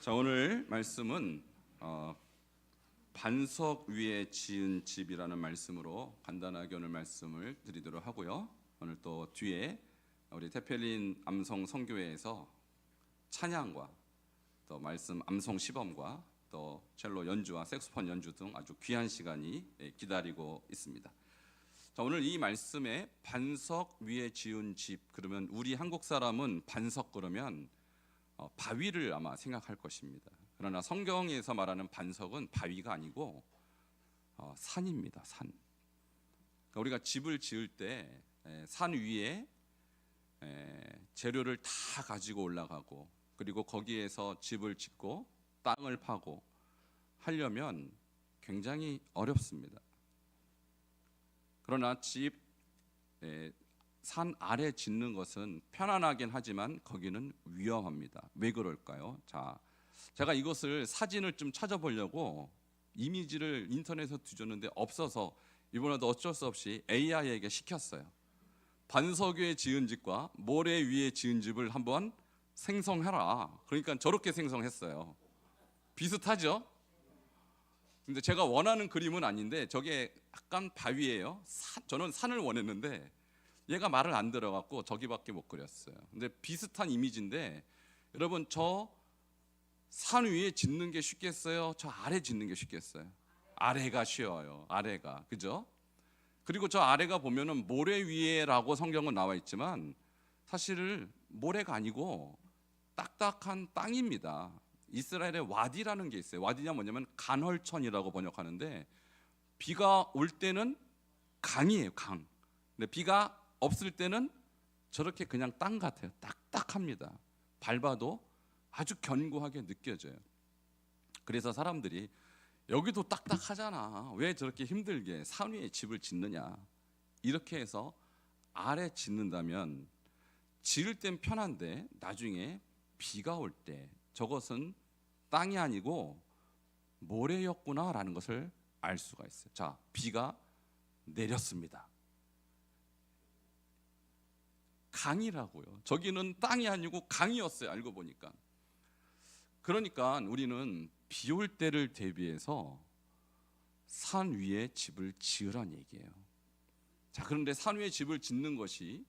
자, 오늘 말씀은 반석 위에 지은 집이라는 말씀으로 간단하게 오늘 말씀을 드리도록 하고요. 오늘 또 뒤에 우리 테펠린 암송 선교회에서 찬양과 또 말씀 암송 시범과 또 첼로 연주와 색소폰 연주 등 아주 귀한 시간이 기다리고 있습니다. 자, 오늘 이 말씀에 반석 위에 지은 집, 그러면 우리 한국 사람은 반석 그러면 바위를 아마 생각할 것입니다. 그러나 성경에서 말하는 반석은 바위가 아니고 산입니다. 산. 그러니까 우리가 집을 지을 때 산 위에 재료를 다 가지고 올라가고, 그리고 거기에서 집을 짓고 땅을 파고 하려면 굉장히 어렵습니다. 그러나 산 아래 짓는 것은 편안하긴 하지만 거기는 위험합니다. 왜 그럴까요? 자, 제가 이것을 사진을 좀 찾아보려고 이미지를 인터넷에 뒤졌는데 없어서 이번에도 어쩔 수 없이 AI에게 시켰어요. 반석 위에 지은 집과 모래 위에 지은 집을 한번 생성해라. 그러니까 저렇게 생성했어요. 비슷하죠? 근데 제가 원하는 그림은 아닌데 저게 약간 바위예요. 저는 산을 원했는데 얘가 말을 안 들어갖고 저기밖에 못 그렸어요. 근데 비슷한 이미지인데 여러분, 저 산 위에 짓는 게 쉽겠어요? 저 아래 짓는 게 쉽겠어요? 아래가 쉬워요. 아래가, 그죠? 그리고 저 아래가 보면은 모래 위에라고 성경은 나와 있지만 사실 모래가 아니고 딱딱한 땅입니다. 이스라엘에 와디라는 게 있어요. 와디냐 뭐냐면 간헐천이라고 번역하는데, 비가 올 때는 강이에요, 강. 근데 비가 없을 때는 저렇게 그냥 땅 같아요. 딱딱합니다. 밟아도 아주 견고하게 느껴져요. 그래서 사람들이 여기도 딱딱하잖아, 왜 저렇게 힘들게 산 위에 집을 짓느냐, 이렇게 해서 아래 짓는다면 지을 땐 편한데 나중에 비가 올 때 저것은 땅이 아니고 모래였구나라는 것을 알 수가 있어요. 자, 비가 내렸습니다. 강이라고요. 저기는 땅이 아니고 강이었어요, 알고 보니까. 그러니까 우리는 비 올 때를 대비해서 산 위에 집을 지으란 얘기예요. 자, 그런데 산 위에 집을 짓는 것이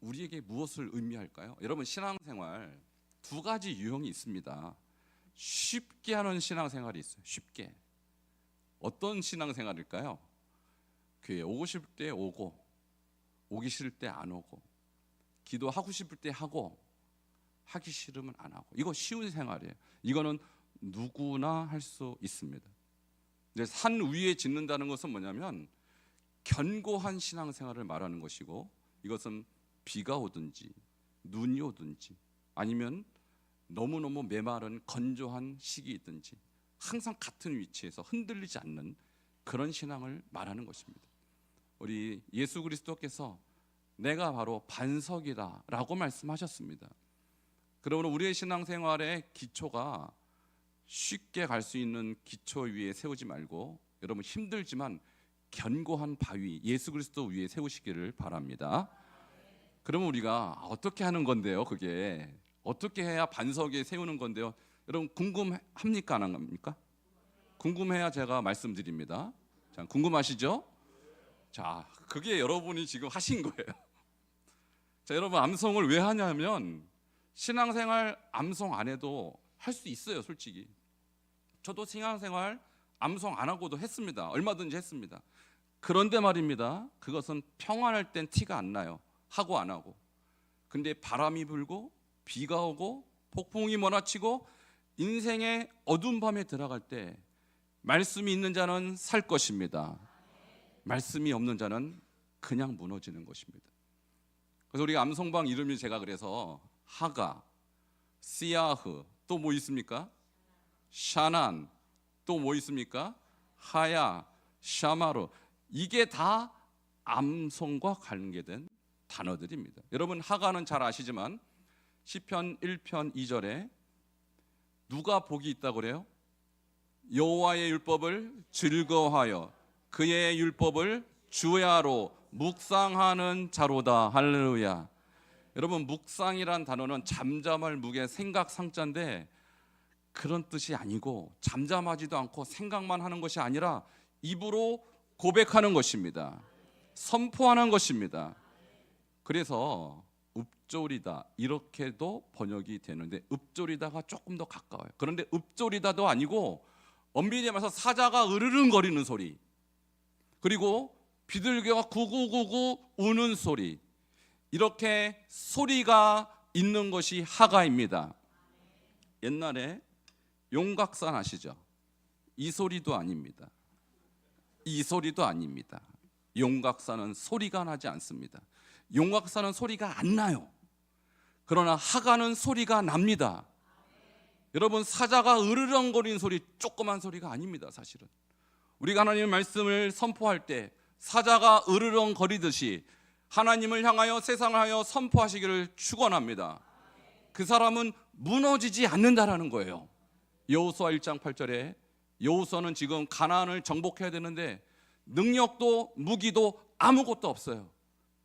우리에게 무엇을 의미할까요? 여러분, 신앙생활 두 가지 유형이 있습니다. 쉽게 하는 신앙생활이 있어요. 쉽게. 어떤 신앙생활일까요? 교회 오고 싶을 때 오고, 오기 싫을 때 안 오고, 기도하고 싶을 때 하고, 하기 싫으면 안 하고. 이거 쉬운 생활이에요. 이거는 누구나 할 수 있습니다. 근데 산 위에 짓는다는 것은 뭐냐면 견고한 신앙생활을 말하는 것이고, 이것은 비가 오든지 눈이 오든지 아니면 너무너무 메마른 건조한 시기이든지 항상 같은 위치에서 흔들리지 않는 그런 신앙을 말하는 것입니다. 우리 예수 그리스도께서 내가 바로 반석이다 라고 말씀하셨습니다. 그러므로 우리의 신앙생활의 기초가 쉽게 갈 수 있는 기초 위에 세우지 말고, 여러분 힘들지만 견고한 바위 예수 그리스도 위에 세우시기를 바랍니다. 그러면 우리가 어떻게 하는 건데요? 그게 어떻게 해야 반석 위에 세우는 건데요? 여러분 궁금합니까? 안 합니까? 궁금해야 제가 말씀드립니다. 자, 궁금하시죠? 자, 그게 여러분이 지금 하신 거예요. 자, 여러분, 암송을 왜 하냐면 신앙생활 암송 안 해도 할 수 있어요, 솔직히. 저도 신앙생활 암송 안 하고도 했습니다. 얼마든지 했습니다. 그런데 말입니다, 그것은 평안할 땐 티가 안 나요, 하고 안 하고. 근데 바람이 불고 비가 오고 폭풍이 몰아치고 인생의 어두운 밤에 들어갈 때 말씀이 있는 자는 살 것입니다. 말씀이 없는 자는 그냥 무너지는 것입니다. 그래서 우리 암송방 이름이 제가 그래서 하가, 시아흐, 또 뭐 있습니까? 샤난, 또 뭐 있습니까? 하야, 샤마르. 이게 다 암송과 관계된 단어들입니다. 여러분, 하가는 잘 아시지만 시편 1편 2절에 누가 복이 있다고 그래요? 여호와의 율법을 즐거워하여 그의 율법을 주야로 묵상하는 자로다. 할렐루야. 여러분, 묵상이란 단어는 잠잠할 묵의 생각 상자인데 그런 뜻이 아니고 잠잠하지도 않고 생각만 하는 것이 아니라 입으로 고백하는 것입니다. 선포하는 것입니다. 그래서 읍조리다 이렇게도 번역이 되는데 읍조리다가 조금 더 가까워요. 그런데 읍조리다도 아니고 엄밀히 말해서 사자가 으르릉거리는 소리, 그리고 비둘기가 구구구구 우는 소리, 이렇게 소리가 있는 것이 하가입니다. 옛날에 용각산 아시죠? 이 소리도 아닙니다. 이 소리도 아닙니다. 용각산은 소리가 나지 않습니다. 용각산은 소리가 안 나요. 그러나 하가는 소리가 납니다. 여러분, 사자가 으르렁거리는 소리, 조그만 소리가 아닙니다. 사실은 우리가 하나님의 말씀을 선포할 때 사자가 으르렁거리듯이 하나님을 향하여 세상을 하여 선포하시기를 축원합니다. 그 사람은 무너지지 않는다라는 거예요. 여호수아 1장 8절에 여호수아는 지금 가나안을 정복해야 되는데 능력도 무기도 아무것도 없어요.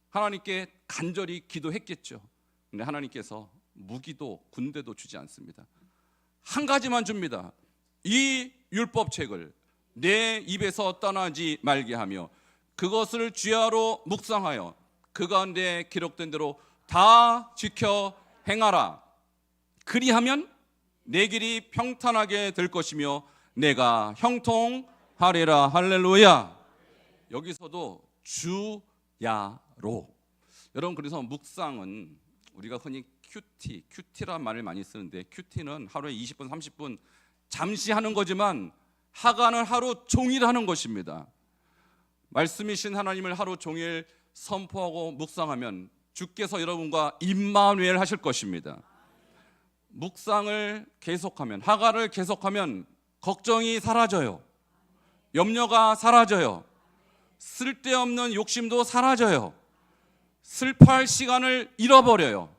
하나님께 간절히 기도했겠죠. 근데 하나님께서 무기도 군대도 주지 않습니다. 한 가지만 줍니다. 이 율법책을 내 입에서 떠나지 말게 하며 그것을 주야로 묵상하여 그 가운데 기록된 대로 다 지켜 행하라. 그리하면 내 길이 평탄하게 될 것이며 내가 형통하리라. 할렐루야. 여기서도 주야로. 여러분, 그래서 묵상은 우리가 흔히 큐티란 말을 많이 쓰는데 큐티는 하루에 20분 30분 잠시 하는 거지만 하가는 하루 종일 하는 것입니다. 말씀이신 하나님을 하루 종일 선포하고 묵상하면 주께서 여러분과 임마누엘 하실 것입니다. 묵상을 계속하면, 하가를 계속하면 걱정이 사라져요. 염려가 사라져요. 쓸데없는 욕심도 사라져요. 슬퍼할 시간을 잃어버려요.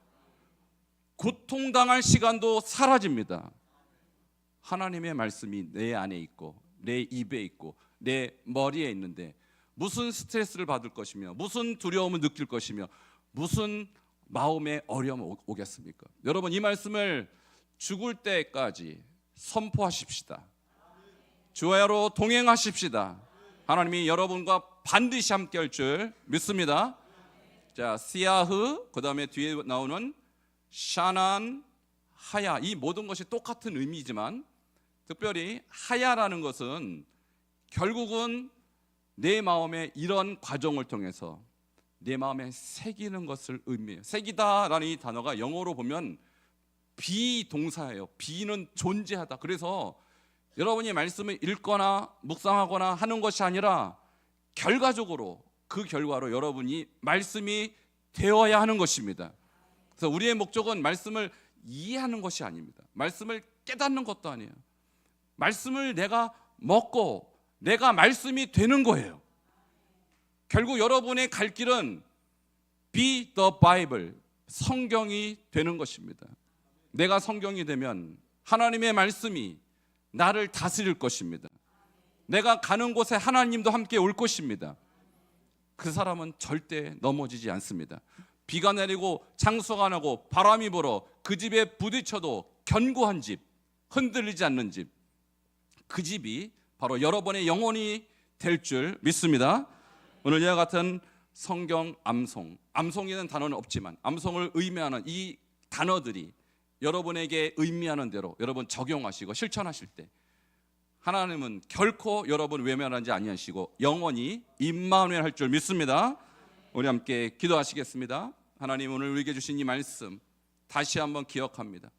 고통당할 시간도 사라집니다. 하나님의 말씀이 내 안에 있고 내 입에 있고 내 머리에 있는데 무슨 스트레스를 받을 것이며 무슨 두려움을 느낄 것이며 무슨 마음의 어려움이 오겠습니까? 여러분, 이 말씀을 죽을 때까지 선포하십시다. 주야로 동행하십시다. 하나님이 여러분과 반드시 함께 할 줄 믿습니다. 자, 시야흐, 그 다음에 뒤에 나오는 샤난, 하야, 이 모든 것이 똑같은 의미지만 특별히 하야라는 것은 결국은 내 마음에 이런 과정을 통해서 내 마음에 새기는 것을 의미해요. 새기다라는 이 단어가 영어로 보면 비동사예요. 비는 존재하다. 그래서 여러분이 말씀을 읽거나 묵상하거나 하는 것이 아니라 결과적으로 그 결과로 여러분이 말씀이 되어야 하는 것입니다. 그래서 우리의 목적은 말씀을 이해하는 것이 아닙니다. 말씀을 깨닫는 것도 아니에요. 말씀을 내가 먹고 내가 말씀이 되는 거예요. 결국 여러분의 갈 길은 be the Bible, 성경이 되는 것입니다. 내가 성경이 되면 하나님의 말씀이 나를 다스릴 것입니다. 내가 가는 곳에 하나님도 함께 올 것입니다. 그 사람은 절대 넘어지지 않습니다. 비가 내리고 장수가 나고 바람이 불어 그 집에 부딪혀도 견고한 집, 흔들리지 않는 집, 그 집이 바로 여러분의 영혼이 될 줄 믿습니다. 오늘 이와 같은 성경 암송, 암송이라는 단어는 없지만 암송을 의미하는 이 단어들이 여러분에게 의미하는 대로 여러분 적용하시고 실천하실 때 하나님은 결코 여러분 외면하지 아니하시고 영원히 임마누엘 할 줄 믿습니다. 우리 함께 기도하시겠습니다. 하나님, 오늘 우리에게 주신 이 말씀 다시 한번 기억합니다.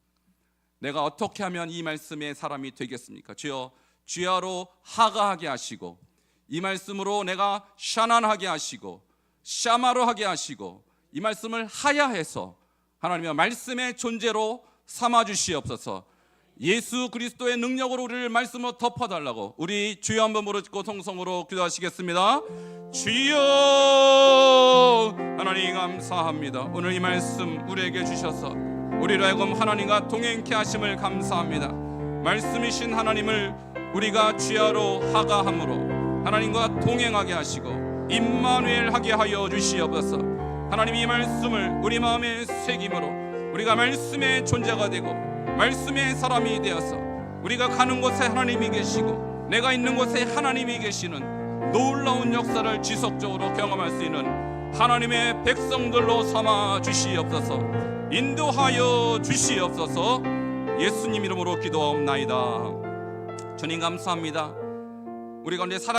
내가 어떻게 하면 이 말씀의 사람이 되겠습니까? 주여, 주야로 하가하게 하시고 이 말씀으로 내가 샤난하게 하시고 샤마로 하게 하시고 이 말씀을 하야해서 하나님의 말씀의 존재로 삼아주시옵소서. 예수 그리스도의 능력으로 우리를 말씀으로 덮어달라고 우리 주여 한번 부르짖고 통성으로 기도하시겠습니다. 주여, 하나님 감사합니다. 오늘 이 말씀 우리에게 주셔서 우리로 하여금 하나님과 동행케 하심을 감사합니다. 말씀이신 하나님을 우리가 주야로 하가함으로 하나님과 동행하게 하시고 임마누엘 하게 하여 주시옵소서. 하나님, 이 말씀을 우리 마음에 새김으로 우리가 말씀의 존재가 되고 말씀의 사람이 되어서 우리가 가는 곳에 하나님이 계시고 내가 있는 곳에 하나님이 계시는 놀라운 역사를 지속적으로 경험할 수 있는 하나님의 백성들로 삼아 주시옵소서. 인도하여 주시옵소서. 예수님 이름으로 기도하옵나이다. 주님 감사합니다. 우리 가운데 살아